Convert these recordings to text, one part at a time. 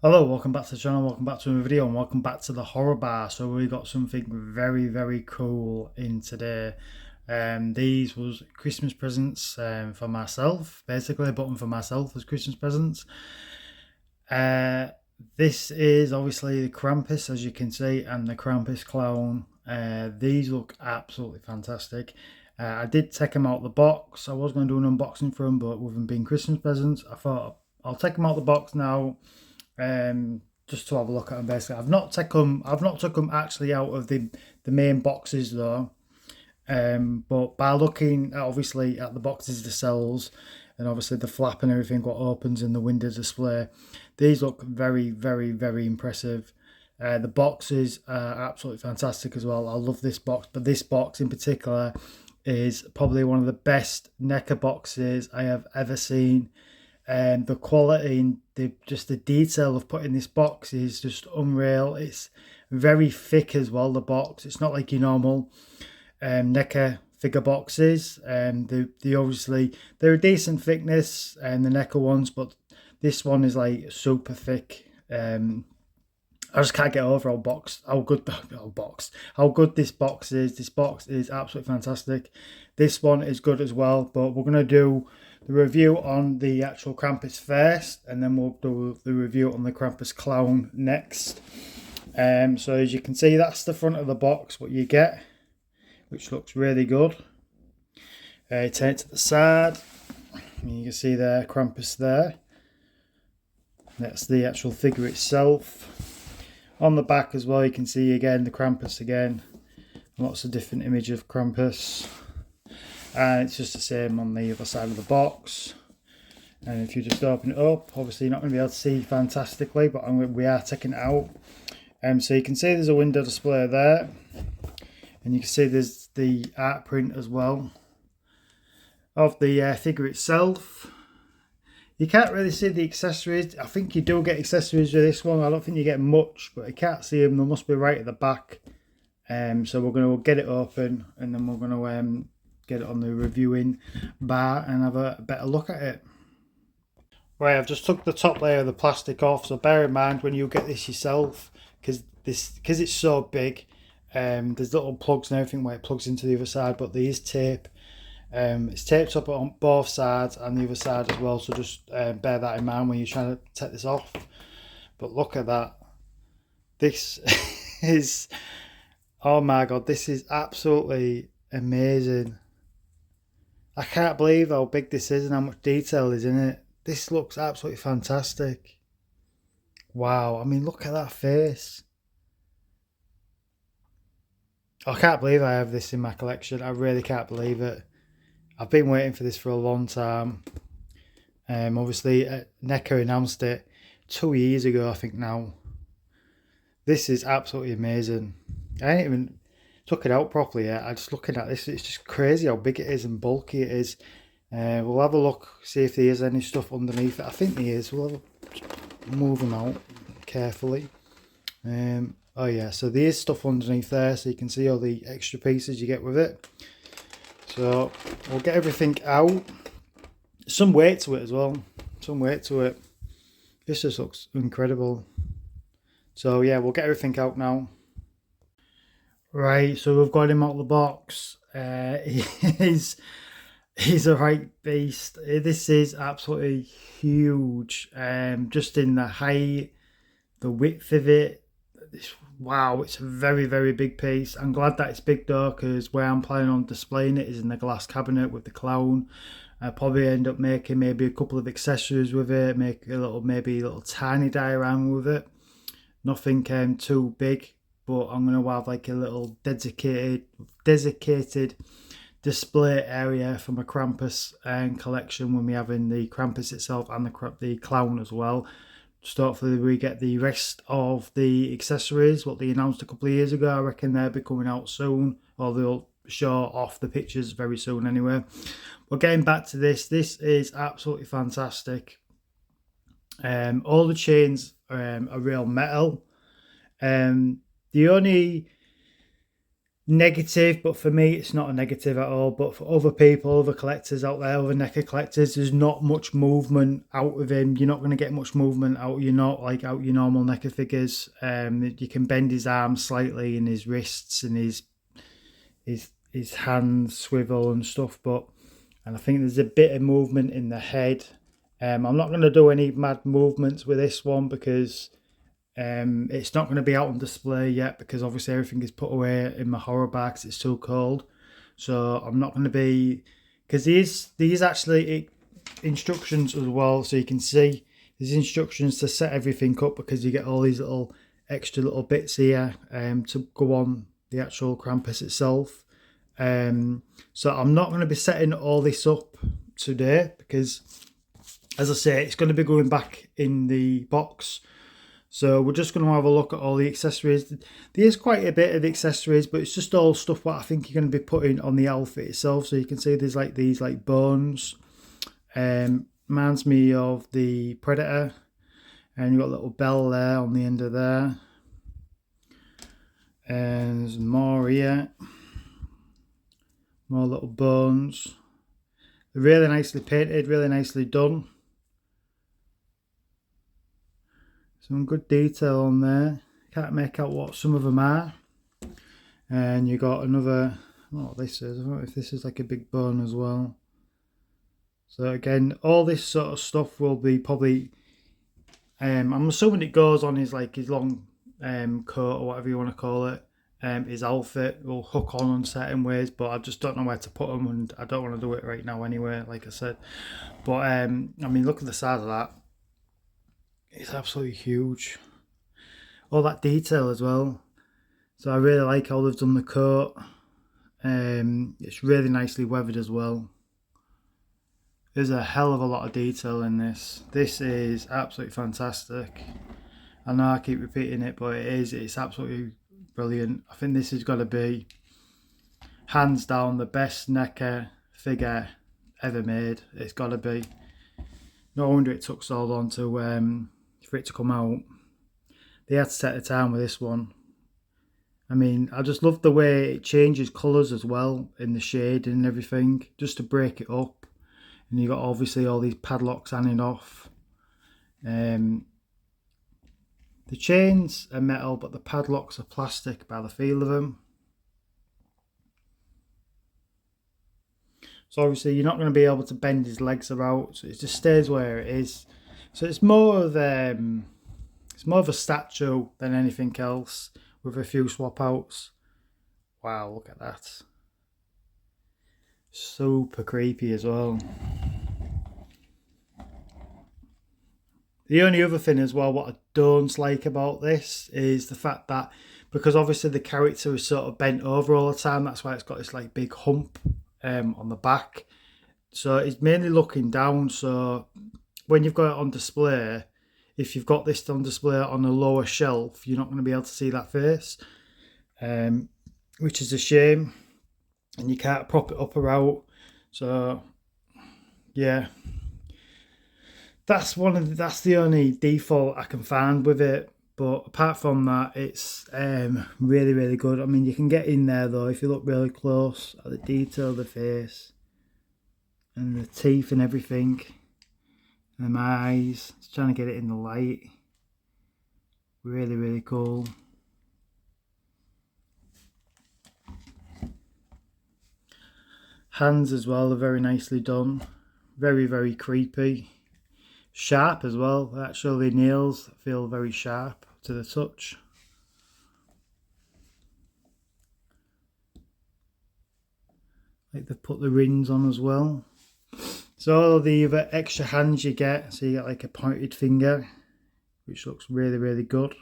Hello, welcome back to the channel, welcome back to another video, and welcome back to the horror bar. So we got something very cool in today. These was Christmas presents for myself. Basically, I bought them for myself as Christmas presents. This is obviously the Krampus, as you can see, and the Krampus clown. These look absolutely fantastic. I did take them out of the box. I was going to do an unboxing for them, but with them being Christmas presents, I thought I'll take them out of the box now. Just to have a look at them. Basically, I've not took them actually out of the main boxes though. But by looking obviously at the boxes themselves, and obviously the flap and everything what opens in the window display, these look very impressive. The boxes are absolutely fantastic as well. I love this box, but this box in particular is probably one of the best Neca boxes I have ever seen. And the quality and the detail of putting this box is just unreal. It's very thick as well, the box. It's not like your normal Neca figure boxes. They obviously, they're a decent thickness, and the Neca ones, but this one is like super thick. I just can't get over how good this box is. This box is absolutely fantastic. This one is good as well, but we're gonna do the review on the actual Krampus first, and then we'll do the review on the Krampus clown next. So as you can see, that's the front of the box, what you get, which looks really good. Turn it to the side, and you can see there Krampus there. That's the actual figure itself. On the back as well, you can see again the Krampus again. Lots of different image of Krampus. And it's just the same on the other side of the box. And if you just open it up, obviously you're not going to be able to see fantastically, but we are taking it out. So you can see there's a window display there. And you can see there's the art print as well of the figure itself. You can't really see the accessories. I think you do get accessories with this one. I don't think you get much, but I can't see them. They must be right at the back. So we're going to get it open, and then we're going to get it on the reviewing bar and have a better look at it. Right, I've just took the top layer of the plastic off. So bear in mind when you get this yourself, because it's so big. There's little plugs and everything where it plugs into the other side, but there is tape. It's taped up on both sides and the other side as well, so just bear that in mind when you're trying to take this off. But look at that. This is, oh my god, this is absolutely amazing. I can't believe how big this is and how much detail is in it. This looks absolutely fantastic. Wow, I mean, look at that face. I can't believe I have this in my collection. I really can't believe it. I've been waiting for this for a long time. Obviously, Neca announced it 2 years ago, I think now. This is absolutely amazing. I ain't even took it out properly yet. I'm just looking at this. It's just crazy how big it is and bulky it is. We'll have a look, see if there is any stuff underneath it. I think there is. We'll move them out carefully. Oh yeah, so there is stuff underneath there, so you can see all the extra pieces you get with it. So we'll get everything out. Some weight to it as well. Some weight to it. This just looks incredible. So yeah, we'll get everything out now. Right, so we've got him out of the box. He's a right beast. This is absolutely huge. Just in the height, the width of it. Wow, it's a very big piece. I'm glad that it's big though, because where I'm planning on displaying it is in the glass cabinet with the clown. I'll probably end up making maybe a couple of accessories with it, make maybe a little tiny diorama with it. Nothing too big, but I'm going to have like a little dedicated display area for my Krampus collection when we're having the Krampus itself and the clown as well. Just hopefully we get the rest of the accessories, what they announced a couple of years ago. I reckon they'll be coming out soon, or they'll show off the pictures very soon anyway. But getting back to this is absolutely fantastic. All the chains are real metal. The only negative, but for me it's not a negative at all. But for other people, other collectors out there, other Neca collectors, there's not much movement out of him. You're not going to get much movement out. You're not like out your normal Neca figures. You can bend his arms slightly and his wrists and his hands swivel and stuff, and I think there's a bit of movement in the head. I'm not going to do any mad movements with this one because it's not going to be out on display yet, because obviously everything is put away in my horror bags. It's too cold, so I'm not going to be, because these actually instructions as well, so you can see there's instructions to set everything up, because you get all these little extra little bits here to go on the actual Krampus itself. So I'm not going to be setting all this up today, because as I say, it's going to be going back in the box. So we're just going to have a look at all the accessories. There is quite a bit of accessories, but it's just all stuff what I think you're going to be putting on the outfit itself. So you can see there's like these like bones. Reminds me of the Predator. And you've got a little bell there on the end of there. And there's more here. More little bones. They're really nicely painted, really nicely done. Some good detail on there. Can't make out what some of them are. And you got another, what this is, I don't know if this is like a big bone as well. So again, all this sort of stuff will be probably, I'm assuming it goes on his like his long coat or whatever you want to call it. His outfit will hook on certain ways, but I just don't know where to put them, and I don't want to do it right now anyway, like I said. But I mean, look at the size of that. It's absolutely huge. All that detail as well. So I really like how they've done the coat. It's really nicely weathered as well. There's a hell of a lot of detail in this. This is absolutely fantastic. I know I keep repeating it, but it's absolutely brilliant. I think this has got to be hands down the best Neca figure ever made. It's got to be. No wonder it took so long for it to come out. They had to take the time with this one. I mean, I just love the way it changes colours as well in the shade and everything, just to break it up. And you got obviously all these padlocks hanging off. The chains are metal, but the padlocks are plastic by the feel of them. So obviously you're not going to be able to bend his legs about, so it just stays where it is. So it's more of a statue than anything else, with a few swap outs. Wow, look at that. Super creepy as well. The only other thing as well, what I don't like about this is the fact that, because obviously the character is sort of bent over all the time, that's why it's got this like big hump on the back. So it's mainly looking down, so when you've got it on display, if you've got this on display on a lower shelf, you're not going to be able to see that face, which is a shame, and you can't prop it up or out. So yeah, that's the only default I can find with it. But apart from that, it's really, really good. I mean, you can get in there though if you look really close at the detail of the face and the teeth and everything, and my eyes. Just trying to get it in the light. Really, really cool. Hands as well are very nicely done. Very, very creepy. Sharp as well. Actually, the nails feel very sharp to the touch. Like they've put the rings on as well. So all the other extra hands you get, so you get like a pointed finger, which looks really, really good.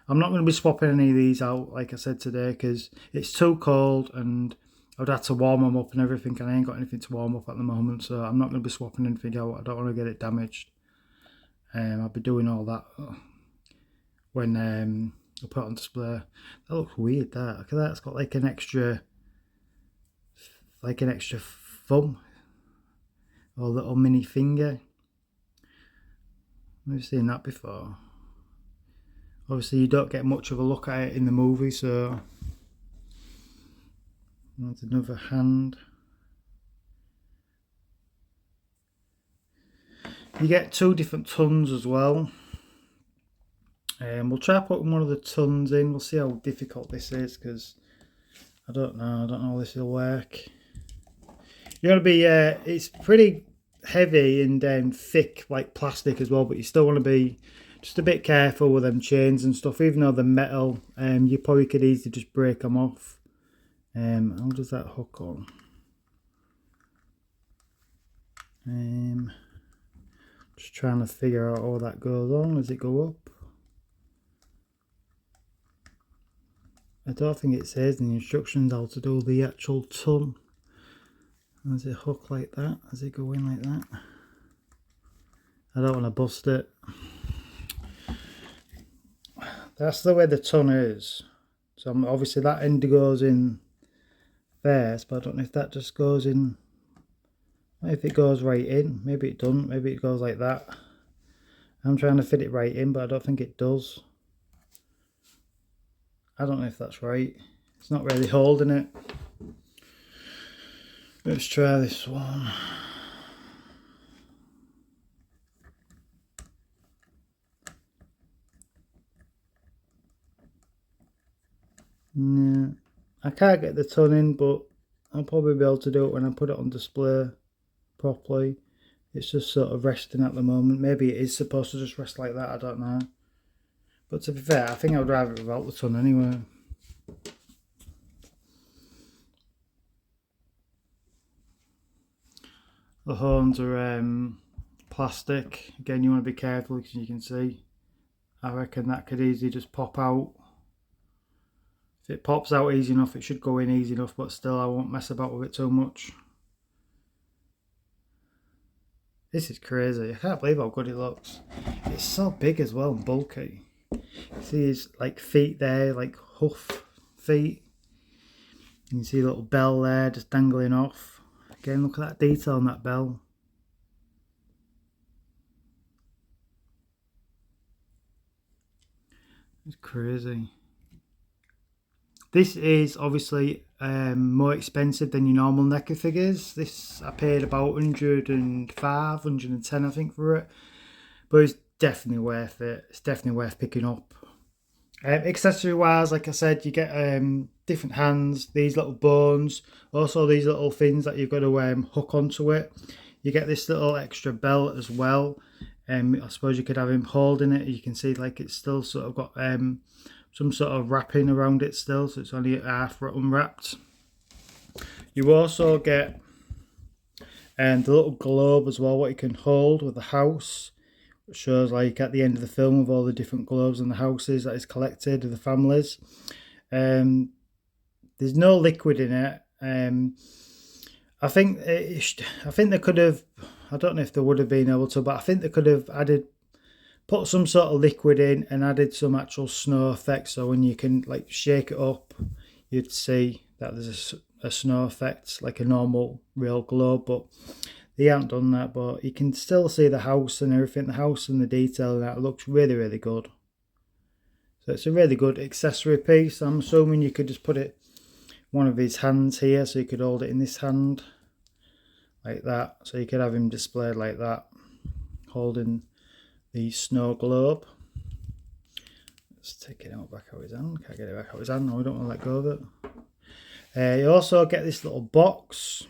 I'm not going to be swapping any of these out, like I said today, because it's too cold and I'd have to warm them up and everything, and I ain't got anything to warm up at the moment, so I'm not going to be swapping anything out. I don't want to get it damaged. I'll be doing all that when I put it on display. That looks weird, that. Look at that, it's got like an extra thumb or little mini finger. I've never seen that before. Obviously you don't get much of a look at it in the movie, so There's another hand. You get 2 different tons as well. We'll try putting one of the tons in. We'll see how difficult this is, because I don't know how this will work. You're going to be, it's pretty heavy and thick like plastic as well, but you still want to be just a bit careful with them chains and stuff. Even though they're metal, you probably could easily just break them off. How does that hook on? Just trying to figure out how that goes on. Does it go up? I don't think it says in the instructions how to do the actual ton. Does it hook like that? Does it go in like that? I don't want to bust it. That's the way the ton is. So obviously that end goes in first, but I don't know if that just goes in. If it goes right in, maybe it doesn't, maybe it goes like that. I'm trying to fit it right in, but I don't think it does. I don't know if that's right. It's not really holding it. Let's try this one. Yeah, I can't get the ton in, but I'll probably be able to do it when I put it on display properly. It's just sort of resting at the moment. Maybe it is supposed to just rest like that, I don't know. But to be fair, I think I would rather it without the ton anyway. The horns are plastic. Again, you want to be careful, because you can see, I reckon that could easily just pop out. If it pops out easy enough, it should go in easy enough, but still I won't mess about with it too much. This is crazy. I can't believe how good it looks. It's so big as well and bulky. See his like feet there, like hoof feet. You can see a little bell there just dangling off. Again, look at that detail on that bell. It's crazy. This is obviously more expensive than your normal Neca figures. This I paid about 105, 110 I think for it. But it's definitely worth it. It's definitely worth picking up. Accessory wise, like I said, you get different hands, these little bones, also these little things that you've got to hook onto it. You get this little extra belt as well. I suppose you could have him holding it. You can see like it's still sort of got some sort of wrapping around it still, so it's only half unwrapped. You also get the little globe as well, what you can hold with the house. It shows like at the end of the film of all the different globes and the houses that is collected of the families. There's no liquid in it. I think they could have. I don't know if they would have been able to, but I think they could have put some sort of liquid in and added some actual snow effect. So when you can like shake it up, you'd see that there's a snow effect like a normal real globe, but they haven't done that. But you can still see the house and everything, the house and the detail, and that looks really, really good. So it's a really good accessory piece. I'm assuming you could just put it one of his hands here, so you could hold it in this hand like that. So you could have him displayed like that, holding the snow globe. Let's take it out back out of his hand. Can't get it back out of his hand. No, we don't want to let go of it. You also get this little box,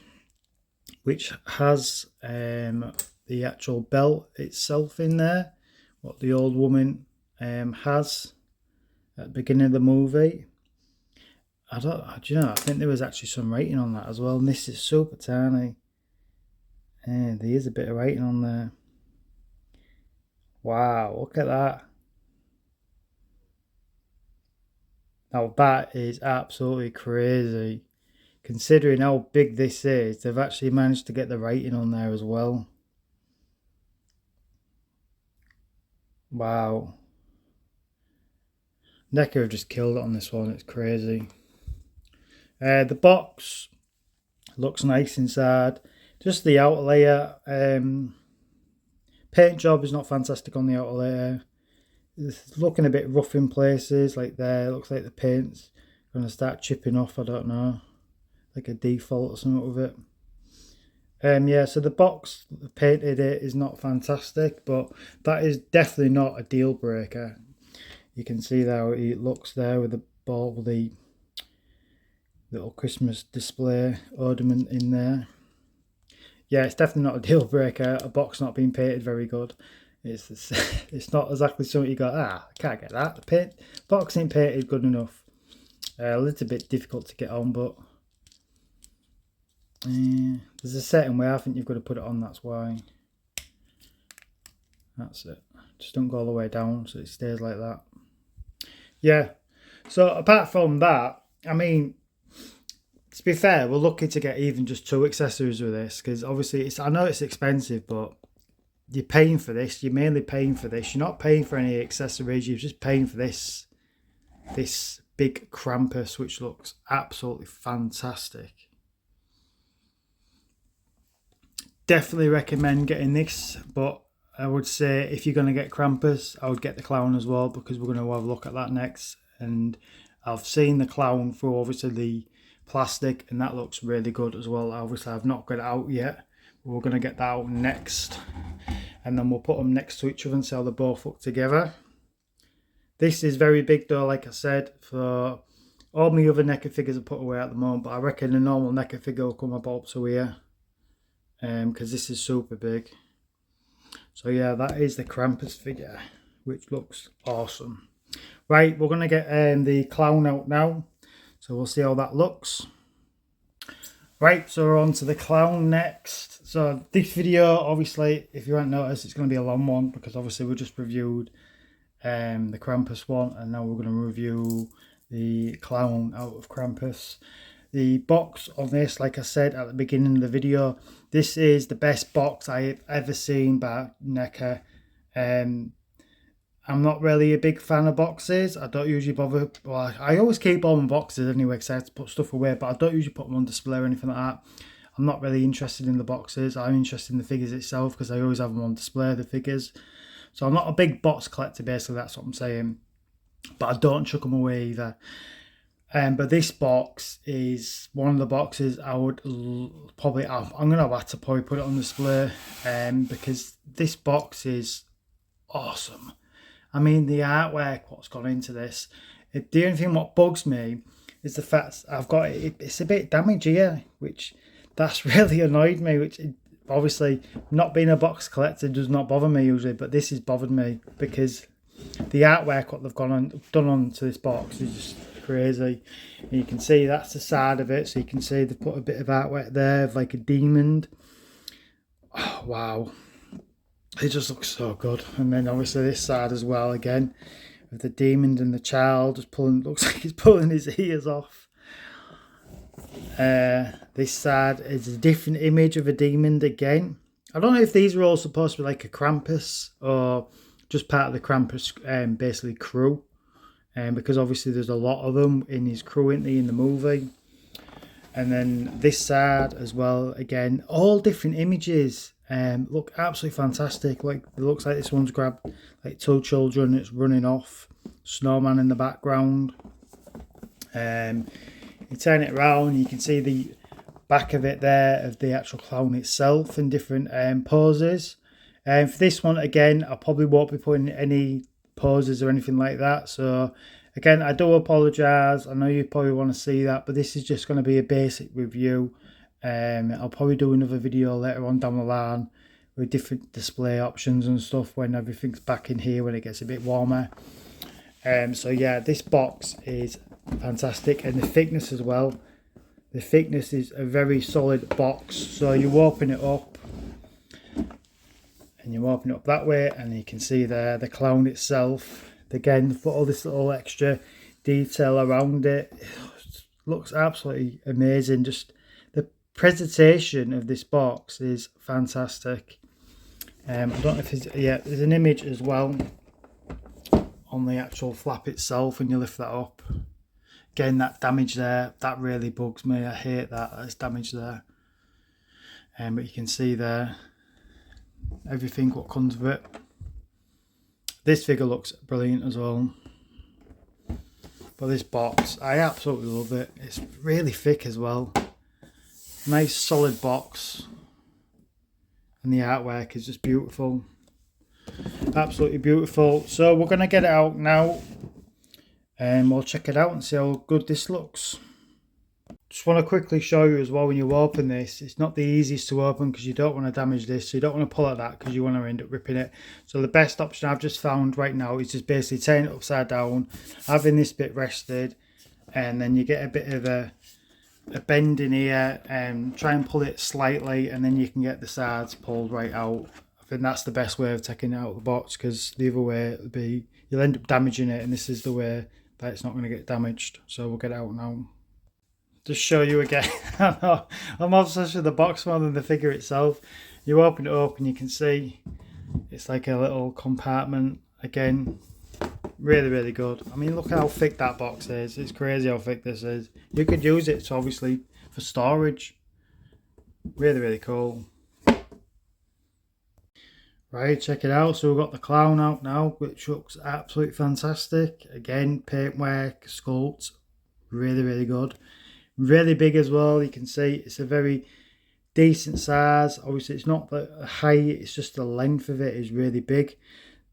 which has the actual belt itself in there, what the old woman has at the beginning of the movie. Do you know, I think there was actually some writing on that as well, and this is super tiny. And there is a bit of writing on there. Wow, look at that. Now that is absolutely crazy. Considering how big this is, they've actually managed to get the writing on there as well. Wow. Neca have just killed it on this one, it's crazy. The box looks nice inside. Just the outer layer. Paint job is not fantastic on the outer layer. It's looking a bit rough in places, like there. It looks like the paint's going to start chipping off, I don't know. like a default or something with it. Yeah, so the box painted it is not fantastic, but that is definitely not a deal breaker. You can see how it looks there with the ball, with the little Christmas display ornament in there. Yeah, it's definitely not a deal breaker. A box not being painted very good. It's not exactly something you go, I can't get that. The box ain't painted good enough. A little bit difficult to get on, but there's a certain way I think you've got to put it on. That's why. That's it. Just don't go all the way down so it stays like that. Yeah. So apart from that, I mean, to be fair, we're lucky to get even just 2 accessories with this, because obviously I know it's expensive, but you're paying for this. You're mainly paying for this. You're not paying for any accessories. You're just paying for this big Krampus, which looks absolutely fantastic. Definitely recommend getting this, but I would say if you're going to get Krampus, I would get the clown as well, because we're going to have a look at that next. And I've seen the clown through obviously the plastic, and that looks really good as well. Obviously I've not got it out yet, but we're going to get that out next, and then we'll put them next to each other and see how they both look together. This is very big though, like I said, for all my other Neca figures are put away at the moment, but I reckon a normal Neca figure will come about to here, because this is super big. So yeah, that is the Krampus figure, which looks awesome. Right, we're going to get the clown out now, so we'll see how that looks. Right, so we're on to the clown next. So this video, obviously, if you haven't noticed, it's going to be a long one, because obviously we just reviewed the Krampus one, and now we're going to review the clown out of Krampus. The box on this, like I said at the beginning of the video, this is the best box I've ever seen by Neca. I'm not really a big fan of boxes. I don't usually bother. Well, I always keep all my boxes anyway, because I have to put stuff away, but I don't usually put them on display or anything like that. I'm not really interested in the boxes. I'm interested in the figures itself, because I always have them on display, the figures. So I'm not a big box collector, basically, that's what I'm saying. But I don't chuck them away either. But this box is one of the boxes I would probably, I'm going to have to probably put it on display, because this box is awesome. I mean, the artwork, what's gone into this. The only thing what bugs me is the fact I've got it's a bit damaged here, which that's really annoyed me, which obviously not being a box collector does not bother me usually, but this has bothered me, because the artwork what they've done onto this box is just crazy. And you can see that's the side of it, so you can see they've put a bit of artwork there of like a demon. Oh, wow, it just looks so good. And then obviously this side as well, again with the demon and the child just pulling, looks like he's pulling his ears off. This side is a different image of a demon again. I don't know if these are all supposed to be like a Krampus or just part of the Krampus basically crew, because obviously there's a lot of them in his crew, isn't he, in the movie. And then this side as well, again, all different images. Look absolutely fantastic. Like, it looks like this one's grabbed like 2 children, it's running off, snowman in the background. You turn it around, you can see the back of it there of the actual clown itself in different poses. For this one, again, I probably won't be putting any poses or anything like that, so again, I do apologise. I know you probably want to see that, but this is just going to be a basic review. I'll probably do another video later on down the line with different display options and stuff when everything's back in here, when it gets a bit warmer. So yeah, this box is fantastic, and the thickness as well. The thickness is a very solid box, so you open it up and you open it up that way, and you can see there the clown itself. Again, put all this little extra detail around it. It looks absolutely amazing. Just the presentation of this box is fantastic. I don't know if it's, yeah, there's an image as well on the actual flap itself when you lift that up. Again, that damage there, that really bugs me. I hate that, there's damage there. But you can see there everything what comes with it. This figure looks brilliant as well. But this box, I absolutely love it. It's really thick as well. Nice solid box, and the artwork is just beautiful, absolutely beautiful. So we're going to get it out now and we'll check it out and see how good this looks. Just want to quickly show you as well, when you open this, it's not the easiest to open because you don't want to damage this, so you don't want to pull at that because you want to end up ripping it. So the best option I've just found right now is just basically turning it upside down, having this bit rested, and then you get a bit of a bend in here, and try and pull it slightly, and then you can get the sides pulled right out. I think that's the best way of taking it out of the box, because the other way it would be, you'll end up damaging it, and this is the way that it's not going to get damaged. So we'll get it out now. Just show you again. I'm obsessed with the box more than the figure itself. You open it up and you can see it's like a little compartment. Again, really, really good. I mean, look how thick that box is. It's crazy how thick this is. You could use it, so obviously, for storage. Really, really cool. Right, check it out. So we've got the clown out now, which looks absolutely fantastic. Again, paintwork, sculpt, really, really good. Really big as well. You can see it's a very decent size. Obviously, it's not the height, it's just the length of it is really big.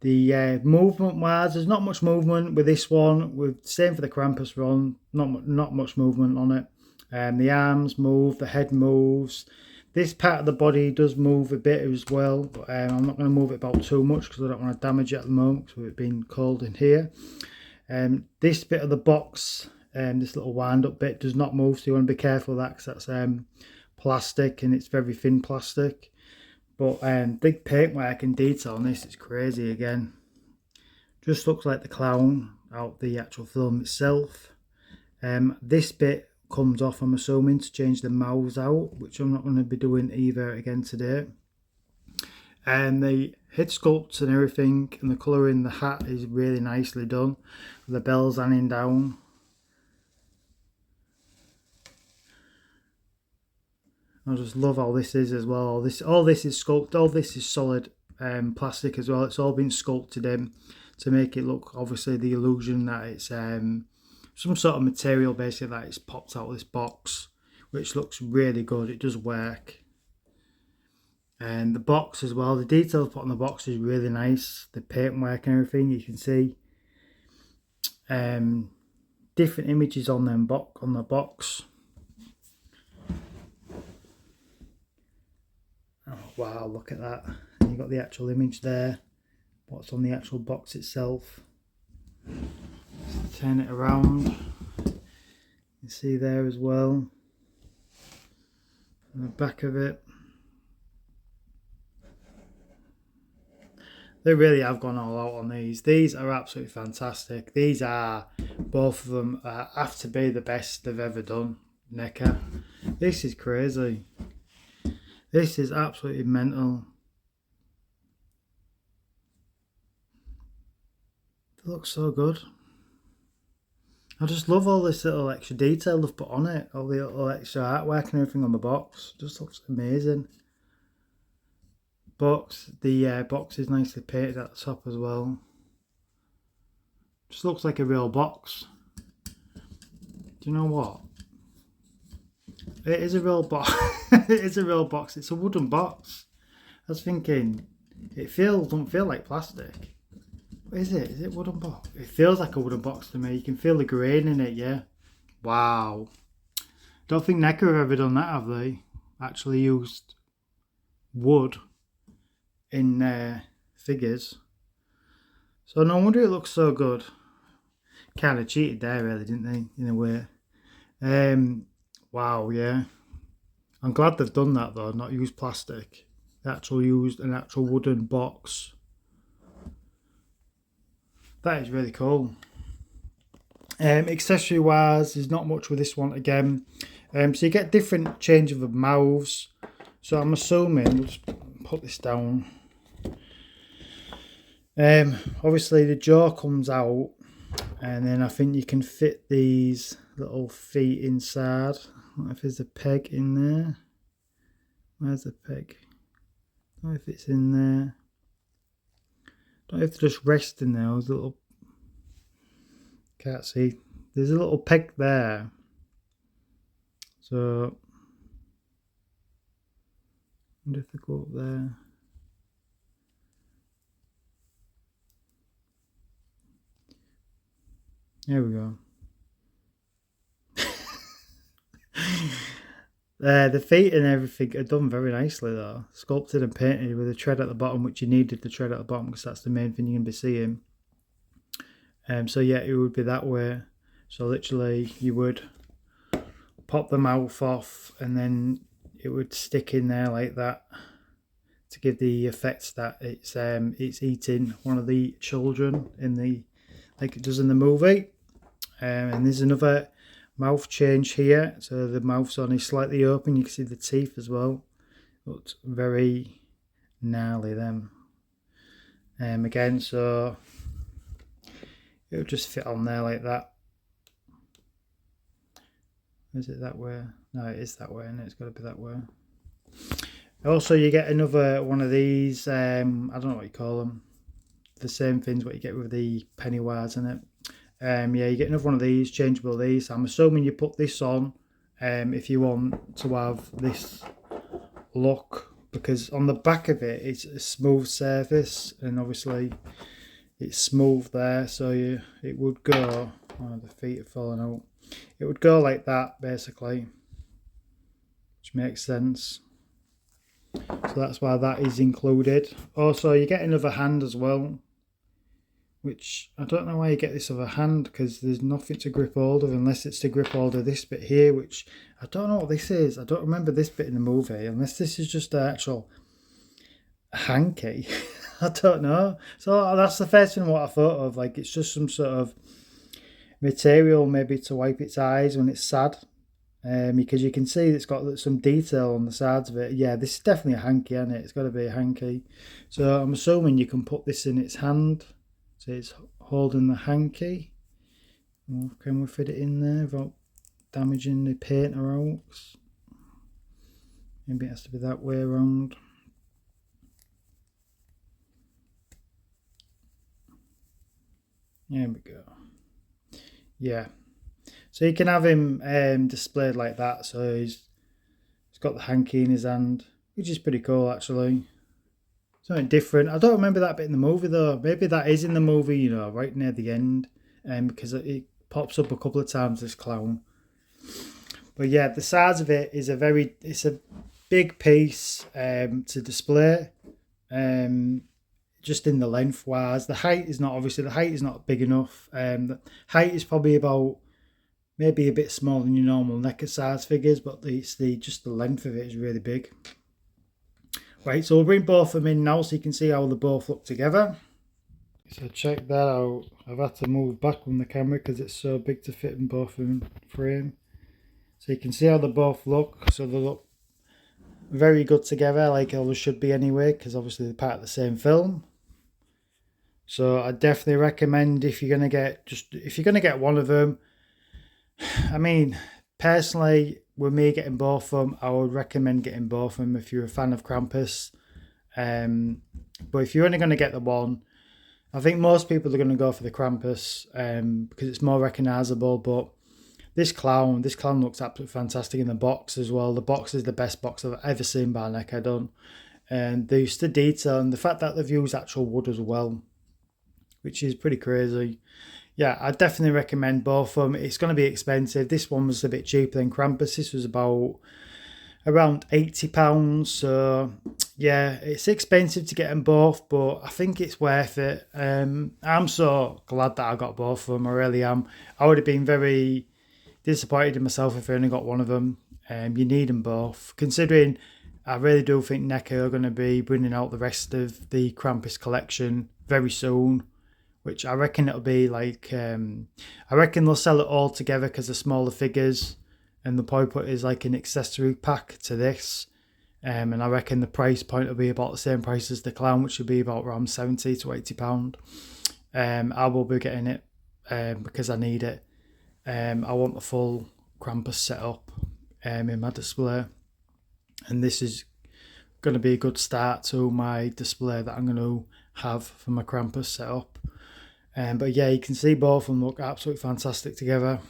The movement wise, there's not much movement with this one. With same for the Krampus run, not much movement on it. The arms move, the head moves. This part of the body does move a bit as well, but I'm not going to move it about too much because I don't want to damage it at the moment, with it being cold in here. This bit of the box, this little wind up bit, does not move, so you want to be careful of that, because that's plastic, and it's very thin plastic. But big paintwork and detail on this, it's crazy again. Just looks like the clown out the actual film itself. This bit comes off, I'm assuming, to change the mouths out, which I'm not going to be doing either again today. And the head sculpts and everything, and the colour in the hat is really nicely done. The bells hanging down. I just love how this is as well. All this is sculpted. All this is solid plastic as well. It's all been sculpted in to make it look, obviously, the illusion that it's some sort of material, basically, that it's popped out of this box, which looks really good. It does work. And the box as well, the details put on the box is really nice. The paintwork and everything, you can see different images on the box. Oh wow, look at that. And you've got the actual image there, what's on the actual box itself. Just turn it around, you see there as well, and the back of it. They really have gone all out on these. These are absolutely fantastic. These are, both of them have to be the best they've ever done. Neca. This is crazy. This is absolutely mental. It looks so good. I just love all this little extra detail they've put on it. All the little extra artwork and everything on the box. Just looks amazing. The box is nicely painted at the top as well. Just looks like a real box. Do you know what? It is a real box. It is a real box. It's a wooden box. I was thinking, don't feel like plastic. What is it? Is it wooden box? It feels like a wooden box to me. You can feel the grain in it, yeah. Wow. Don't think Neca have ever done that, have they? Actually used wood in their figures. So no wonder it looks so good. Kind of cheated there, really, didn't they? In a way. Wow, yeah. I'm glad they've done that though, not used plastic. They actually used an actual wooden box. That is really cool. Accessory wise, there's not much with this one again. So you get different change of the mouths. So I'm assuming, we'll just put this down. Obviously the jaw comes out, and then I think you can fit these little feet inside. I don't know if there's a peg in there. Where's the peg? I don't know if it's in there. I don't know if they just rest in there. There's a little, can't see. There's a little peg there. So And if I go up there, there we go. The feet and everything are done very nicely though. Sculpted and painted with a tread at the bottom, which you needed the tread at the bottom because that's the main thing you're going to be seeing. So yeah, it would be that way. So literally you would pop the mouth off and then it would stick in there like that to give the effect that it's eating one of the children in the, like it does in the movie. And there's another mouth change here, so the mouth's only slightly open. You can see the teeth as well. Looks very gnarly then. Again, so it'll just fit on there like that. Is it that way? No, it is that way, and it's got to be that way. Also, you get another one of these. I don't know what you call them. The same things what you get with the Pennywise in it. Yeah, you get another one of these, changeable these. I'm assuming you put this on if you want to have this look, because on the back of it it's a smooth surface and obviously it's smooth there, so it would go, oh, the feet are falling out, it would go like that basically, which makes sense. So that's why that is included. Also, you get another hand as well, which I don't know why you get this other hand, because there's nothing to grip hold of unless it's to grip hold of this bit here, which I don't know what this is. I don't remember this bit in the movie, unless this is just an actual hanky. I don't know. So that's the first thing what I thought of, like it's just some sort of material maybe to wipe its eyes when it's sad. Because you can see it's got some detail on the sides of it. Yeah, this is definitely a hanky, isn't it? It's got to be a hanky. So I'm assuming you can put this in its hand. So it's holding the hanky. Can we fit it in there without damaging the paint or else? Maybe it has to be that way around. There we go. Yeah. So you can have him displayed like that. So he's got the hanky in his hand, which is pretty cool actually. Something different. I don't remember that bit in the movie though. Maybe that is in the movie, you know, right near the end, because it pops up a couple of times, this clown. But yeah, the size of it is it's a big piece to display. Just in the length wise, the height is not big enough. The height is probably about maybe a bit smaller than your normal Neca size figures, but just the length of it is really big. Right, so we'll bring both of them in now so you can see how they both look together. So check that out. I've had to move back from the camera because it's so big to fit in both in frame. So you can see how they both look. So they look very good together, like all they should be anyway, because obviously they're part of the same film. So I definitely recommend if you're gonna get one of them. I mean, personally, with me getting both of them, I would recommend getting both of them if you're a fan of Krampus. But if you're only going to get the one, I think most people are going to go for the Krampus because it's more recognisable. But this clown looks absolutely fantastic in the box as well. The box is the best box I've ever seen by Neca done. And the use the detail and the fact that they've used actual wood as well, which is pretty crazy. Yeah, I definitely recommend both of them. It's going to be expensive. This one was a bit cheaper than Krampus. This was about around £80. So yeah, it's expensive to get them both, but I think it's worth it. I'm so glad that I got both of them. I really am. I would have been very disappointed in myself if I only got one of them. You need them both, considering I really do think Neca are going to be bringing out the rest of the Krampus collection very soon, which I reckon it'll be like, I reckon they'll sell it all together because they're smaller figures, and they'll probably put it as like an accessory pack to this. And I reckon the price point will be about the same price as the clown, which would be about around £70 to £80. I will be getting it because I need it. I want the full Krampus setup in my display, and this is going to be a good start to my display that I'm going to have for my Krampus setup. But yeah, you can see both of them look absolutely fantastic together.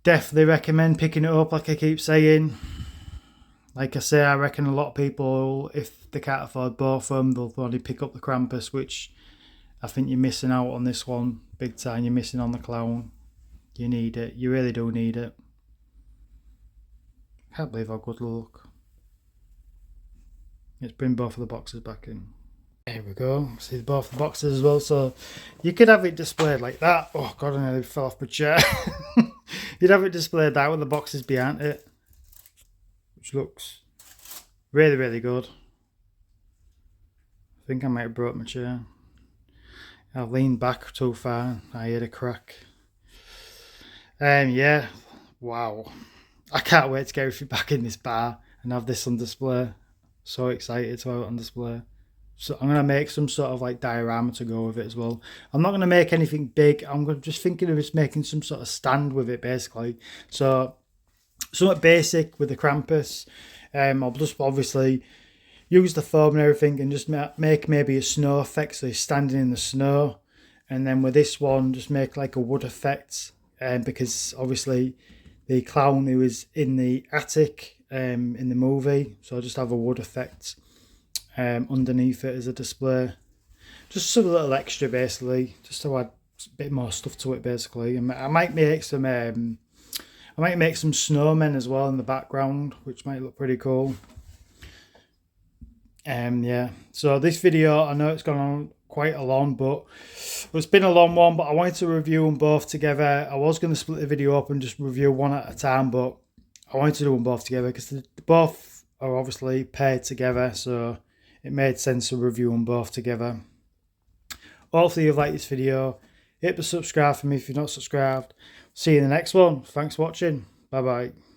Definitely recommend picking it up, like I keep saying. Like I say, I reckon a lot of people, if they can't afford both of them, they'll only pick up the Krampus, which I think you're missing out on this one big time. You're missing on the clown. You need it. You really do need it. Can't believe how good they look. Let's bring both of the boxes back in. There we go. See both the boxes as well. So you could have it displayed like that. Oh God, I nearly fell off my chair. You'd have it displayed that with the boxes behind it, which looks really, really good. I think I might have broke my chair. I leaned back too far. I heard a crack. Yeah. Wow. I can't wait to get everything back in this bar and have this on display. So excited to have it on display. So I'm going to make some sort of like diorama to go with it as well. I'm not going to make anything big. I'm just thinking of just making some sort of stand with it basically. So somewhat basic with the Krampus. I'll just obviously use the foam and everything and just make maybe a snow effect, so he's standing in the snow. And then with this one, just make like a wood effect, because obviously the clown who is in the attic in the movie, so I'll just have a wood effect underneath it as a display. Just some little extra basically, just to add a bit more stuff to it basically. And I might make some snowmen as well in the background, which might look pretty cool. Yeah, so this video, I know it's gone on quite a long, but it's been a long one, but I wanted to review them both together. I was going to split the video up and just review one at a time, but I wanted to do them both together because they both are obviously paired together, so it made sense to review them both together. Hopefully you've liked this video. Hit the subscribe for me if you're not subscribed. See you in the next one. Thanks for watching. Bye bye.